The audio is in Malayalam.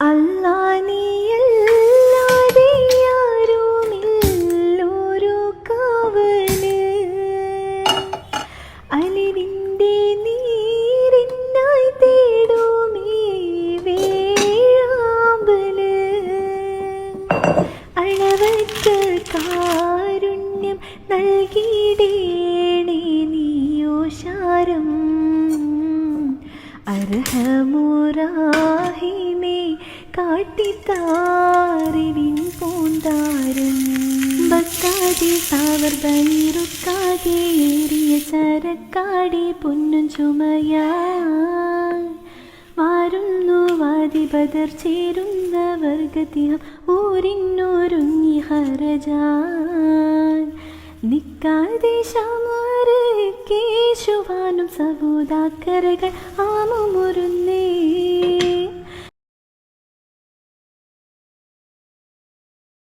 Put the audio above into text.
അല്ലാ നീയല്ലാതെ ആരുമില്ലൊരു കാവല് അലിവിൻ്റെ നീരിനായി തേടുമീ വേഴാമ്പല് അളവറ്റ കാരുണ്യം നൽകിയിടേണേ നീയോശാരം അർഹമുറാഹിമേ കാട്ടിത്താറിവിൻ പൂന്താരം ബക്കാതെ സാവർദ്ധനിറുക്കാതെ ഏറിയ ചരക്കാടെ പൊന്നും ചുമയാ വാരുന്നു വാതി ബദർ ചേരുന്ന വർഗത്തിഹം ഊരിന്നൊരുങ്ങി ഹരജാൻ നിക്കാതെ ശമാറ് കേശുവാനും സബൂതാക്കരകൾ ആമുമുരുന്നേ